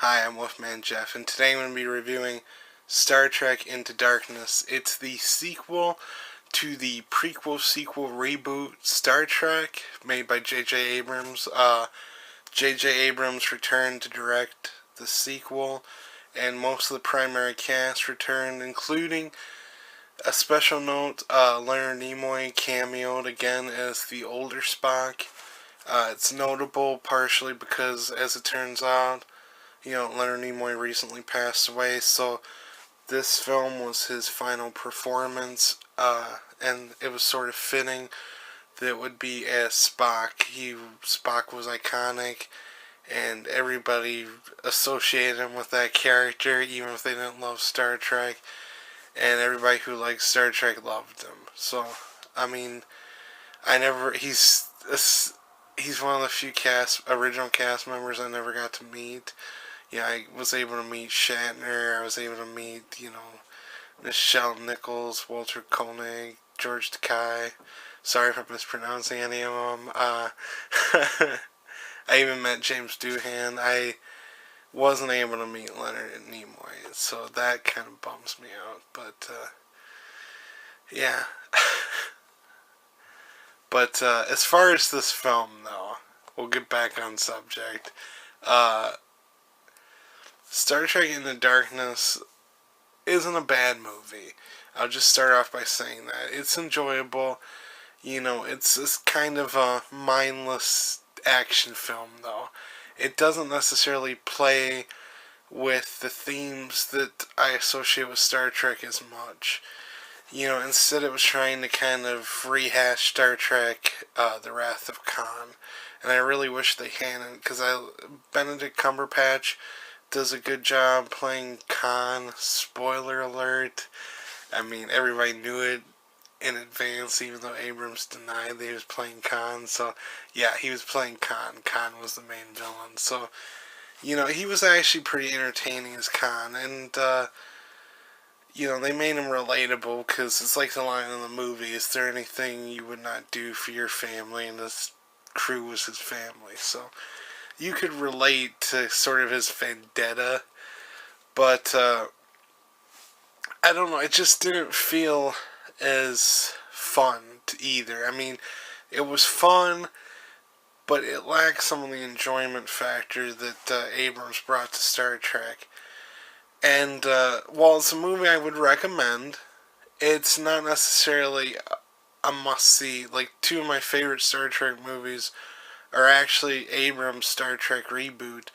Hi, I'm Wolfman Jeff, and today I'm going to be reviewing Star Trek Into Darkness. It's the sequel to the prequel-sequel reboot Star Trek made by J.J. Abrams. J.J. Abrams returned to direct the sequel, and most of the primary cast returned, including a special note, Leonard Nimoy cameoed again as the older Spock. It's notable partially because, as it turns out, Leonard Nimoy recently passed away, so this film was his final performance, and it was sort of fitting that it would be as Spock. Spock was iconic, and everybody associated him with that character, even if they didn't love Star Trek, and everybody who liked Star Trek loved him. So, he's one of the few original cast members I never got to meet. I was able to meet Shatner, I was able to meet, Nichelle Nichols, Walter Koenig, George Takei. Sorry if I'm mispronouncing any of them. I even met James Doohan. I wasn't able to meet Leonard Nimoy, so that kind of bums me out. But, yeah. But, as far as this film, though, we'll get back on subject. Star Trek Into Darkness isn't a bad movie. I'll just start off by saying that. It's enjoyable. It's this kind of a mindless action film, though. It doesn't necessarily play with the themes that I associate with Star Trek as much. Instead it was trying to kind of rehash Star Trek, The Wrath of Khan. And I really wish they hadn't, because Benedict Cumberbatch does a good job playing Khan. Spoiler alert. Everybody knew it in advance, even though Abrams denied that he was playing Khan. So, yeah, he was playing Khan. Khan was the main villain. So, he was actually pretty entertaining as Khan. And, they made him relatable, because it's like the line in the movie, is there anything you would not do for your family? And this crew was his family. So, you could relate to sort of his vendetta, but I don't know, it just didn't feel as fun either. It was fun, but it lacked some of the enjoyment factor that Abrams brought to Star Trek. And while it's a movie I would recommend, it's not necessarily a must-see. Like, two of my favorite Star Trek movies are actually Abrams Star Trek reboot,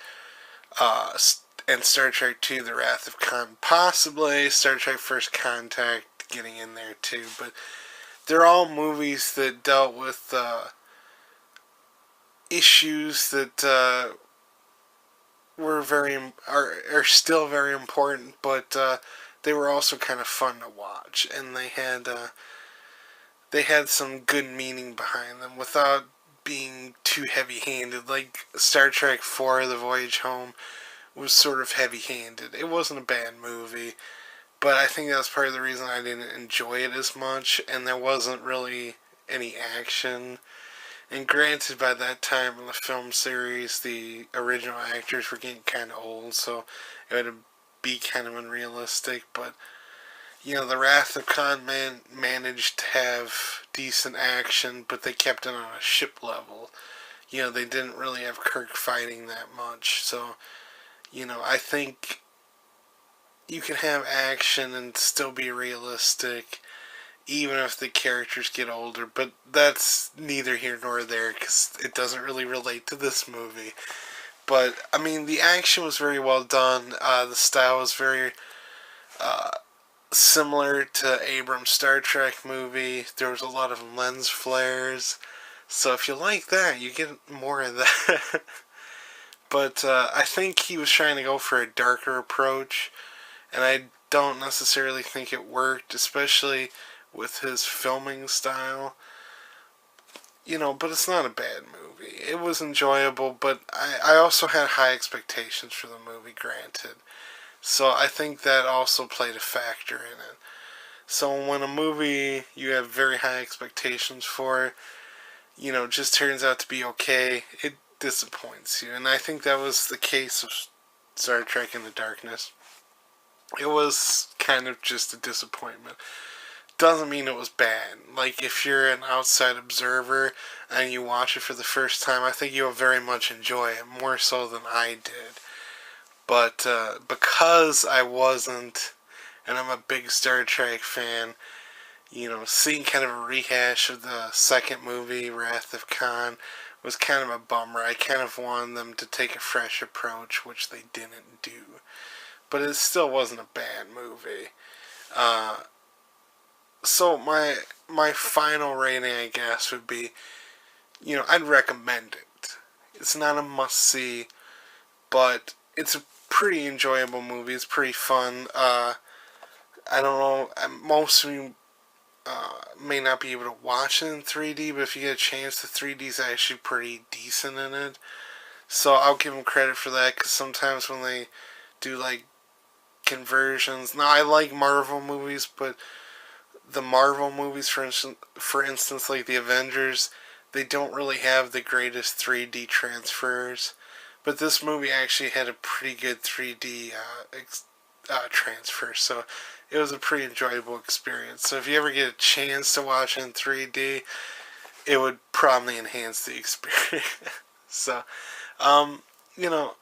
and Star Trek II, The Wrath of Khan. Possibly Star Trek First Contact getting in there too, but they're all movies that dealt with issues that are still very important, but they were also kind of fun to watch, and they had some good meaning behind them without being too heavy-handed. Like Star Trek IV, The Voyage Home, was sort of heavy-handed. It wasn't a bad movie, but I think that's part of the reason I didn't enjoy it as much, and there wasn't really any action. And granted, by that time in the film series, the original actors were getting kind of old, so it would be kind of unrealistic, but The Wrath of Khan managed to have decent action, but they kept it on a ship level. They didn't really have Kirk fighting that much. So, I think you can have action and still be realistic, even if the characters get older. But that's neither here nor there, because it doesn't really relate to this movie. But, the action was very well done. The style was very similar to Abrams Star Trek movie. There was a lot of lens flares, so if you like that, you get more of that. But I think he was trying to go for a darker approach, and I don't necessarily think it worked, especially with his filming style. But it's not a bad movie. It was enjoyable, but I also had high expectations for the movie, granted. So I think that also played a factor in it. So when a movie you have very high expectations for, just turns out to be okay, it disappoints you. And I think that was the case Star Trek Into Darkness. It was kind of just a disappointment. Doesn't mean it was bad. Like, if you're an outside observer and you watch it for the first time, I think you'll very much enjoy it, more so than I did. But because I wasn't, and I'm a big Star Trek fan, seeing kind of a rehash of the second movie, Wrath of Khan, was kind of a bummer. I kind of wanted them to take a fresh approach, which they didn't do. But it still wasn't a bad movie. So my final rating, I guess, would be, I'd recommend it. It's not a must-see, but it's a pretty enjoyable movie. It's pretty fun. I don't know, most of you may not be able to watch it in 3D, but if you get a chance, the 3D is actually pretty decent in it. So I'll give them credit for that, because sometimes when they do, like, conversions... Now, I like Marvel movies, but the Marvel movies, for instance, like the Avengers, they don't really have the greatest 3D transfers. But this movie actually had a pretty good 3D transfer, so it was a pretty enjoyable experience. So if you ever get a chance to watch it in 3D, it would probably enhance the experience. So, you know,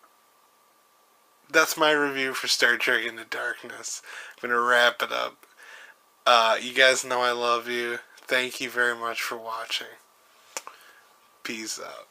that's my review for Star Trek Into Darkness. I'm going to wrap it up. You guys know I love you. Thank you very much for watching. Peace out.